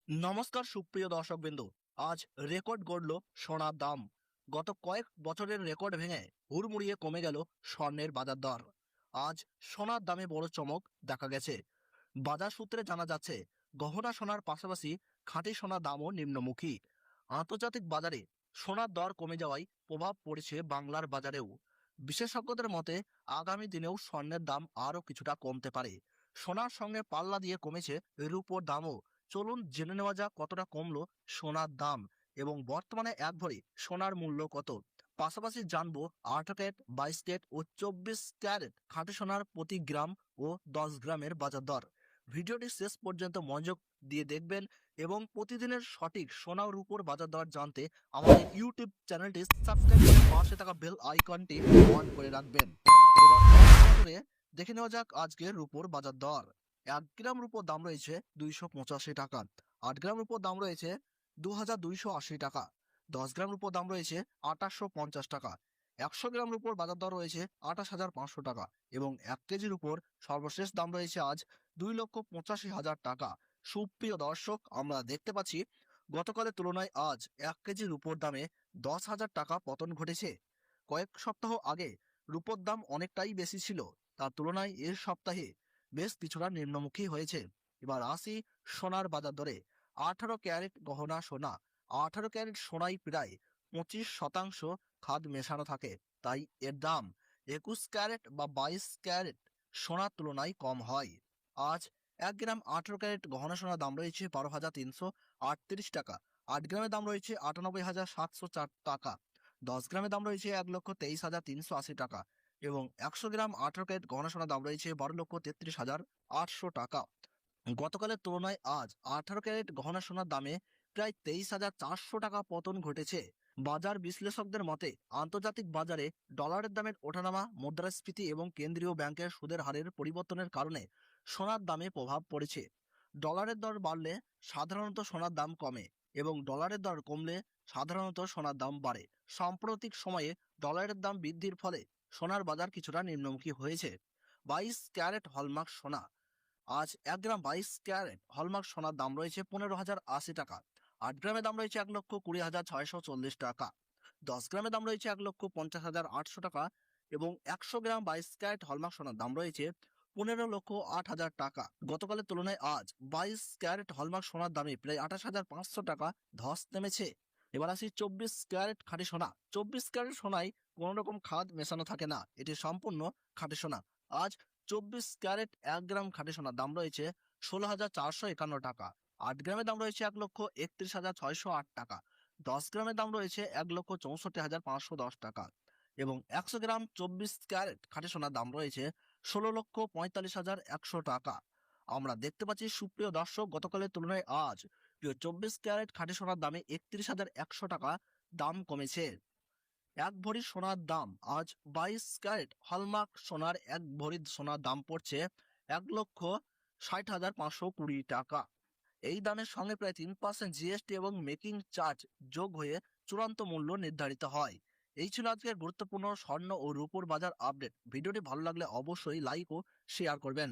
নমস্কার সুপ্রিয় দর্শকবৃন্দ। আজ রেকর্ড গড়ল সোনার দাম। গত কয়েক বছরের রেকর্ড ভেঙে হুড়মুড়িয়ে কমে গেল স্বর্ণের বাজার দর। আজ সোনার দামে বড় চমক দেখা গেছে। বাজার সূত্রে জানা যাচ্ছে, গহনা সোনার পাশাপাশি খাঁটি সোনার দামও নিম্নমুখী। আন্তর্জাতিক বাজারে সোনার দর কমে যাওয়ায় প্রভাব পড়েছে বাংলার বাজারেও। বিশেষজ্ঞদের মতে আগামী দিনেও স্বর্ণের দাম আরও কিছুটা কমতে পারে। সোনার সঙ্গে পাল্লা দিয়ে কমেছে রূপোর দামও। চলুন জেনে নেওয়া যাক কতটা কমলো সোনার দাম এবং বর্তমানে এক ভরি সোনার মূল্য কত। পাশাপাশি জানবো 18 ক্যারেট, 22 ক্যারেট ও 24 ক্যারেট খাঁটি সোনার প্রতি গ্রাম ও 10 গ্রামের বাজার দর। ভিডিওটি শেষ পর্যন্ত মনোযোগ দিয়ে দেখবেন এবং প্রতিদিনের সঠিক সোনা ও রূপোর বাজার দর জানতে আমাদের ইউটিউব চ্যানেলটি সাবস্ক্রাইব করে পাশে থাকা বেল আইকনটি অন করে রাখবেন। এবার নজরে দেখে নেওয়া যাক আজকের রূপোর বাজার দর। 1 গ্রাম রূপোর দাম রয়েছে 285 টাকা। 8 গ্রাম রূপোর দাম রয়েছে 2280 টাকা। 10 গ্রাম রূপোর দাম রয়েছে 2850 টাকা। 100 গ্রাম রূপোর বাজার দর রয়েছে 28,500 টাকা এবং 1 কেজির উপর সর্বশেষ দাম রয়েছে আজ 2,85,000 টাকা। সুপ্রিয় দর্শক, আমরা দেখতে পাচ্ছি গতকালের তুলনায় আজ 1 কেজির রূপোর দামে 10,000 টাকা পতন ঘটেছে। কয়েক সপ্তাহ আগে রূপোর দাম অনেকটাই বেশি ছিল, তার তুলনায় এর সপ্তাহে বেশ কিছুটা নিম্নমুখী হয়েছে। এবার আসি সোনার বাজার দরে। 18 ক্যারেট গহনা সোনা। 18 ক্যারেট সোনায় প্রায় 25% খাদ মেশানো থাকে, তাই এর দাম 21 ক্যারেট বা 22 ক্যারেট সোনার তুলনায় কম হয়। আজ 1 গ্রাম 18 ক্যারেট গহনা সোনার দাম রয়েছে 12,338 টাকা। 8 গ্রামের দাম রয়েছে 98,704 টাকা। 10 গ্রামের দাম রয়েছে 1,23,380 টাকা এবং 100 গ্রাম 18 ক্যারেট গহনা সোনার দাম রয়েছে 12,33,800 টাকা। গতকালের তুলনায় আজ 18 ক্যারেট গহনা সোনার দামে প্রায় 23,400 টাকা পতন ঘটেছে। বাজার বিশ্লেষকদের মতে আন্তর্জাতিক বাজারে ডলারের দামের ওঠানামা, মুদ্রাস্ফীতি এবং কেন্দ্রীয় ব্যাংকের সুদের হারের পরিবর্তনের কারণে সোনার দামে প্রভাব পড়েছে। ডলারের দর বাড়লে সাধারণত সোনার দাম কমে এবং ডলারের দর কমলে সাধারণত সোনার দাম বাড়ে। সাম্প্রতিক সময়ে ডলারের দাম বৃদ্ধির ফলে সোনার বাজার কিছুটা নিম্নমুখী হয়েছে। 22 ক্যারেট হলমার্ক সোনা। আজ 1 গ্রাম 22 ক্যারেট হলমার্ক সোনার দাম রয়েছে 15,080 টাকা। 8 গ্রামের দাম রয়েছে 1,20,640 টাকা। 10 গ্রামের দাম রয়েছে 1,50,800 টাকা এবং 100 গ্রাম 22 ক্যারেট হলমার্ক সোনার দাম রয়েছে 15,08,000 টাকা। গতকালের তুলনায় আজ 22 ক্যারেট হলমার্ক সোনার দামে প্রায় 28,500 টাকা ধস নেমেছে। এবার আসি 24 ক্যারেট খাঁটি সোনা। 24 ক্যারেট সোনায় কোনো রকম খাদ মেশানো থাকে না, এটি সম্পূর্ণ খাঁটি সোনা। আজ 24 ক্যারেট 1 গ্রাম খাঁটি সোনার দাম রয়েছে 16,451 টাকা। 8 গ্রামের দাম রয়েছে 1,31,608 টাকা। 10 গ্রামের দাম রয়েছে 1,64,510 টাকা এবং 100 গ্রাম 24 ক্যারেট খাঁটি সোনার দাম রয়েছে 16,45,100 টাকা। আমরা দেখতে পাচ্ছি সুপ্রিয় দর্শক, গতকালের তুলনায় আজ 24 ক্যারেট খাঁটি সোনার দামে 31,100 টাকা দাম কমেছে। 1 ভরি সোনার দাম আজ 22 ক্যারেট হলমার্ক সোনার 1 ভরি সোনার দাম পড়ছে 1,60,520 টাকা। এই দামের সঙ্গে প্রায় 3% জিএসটি এবং মেকিং চার্জ যোগ হয়ে চূড়ান্ত মূল্য নির্ধারিত হয়। এই ছিল আজকের গুরুত্বপূর্ণ স্বর্ণ ও রূপোর বাজার আপডেট। ভিডিওটি ভালো লাগলে অবশ্যই লাইক ও শেয়ার করবেন।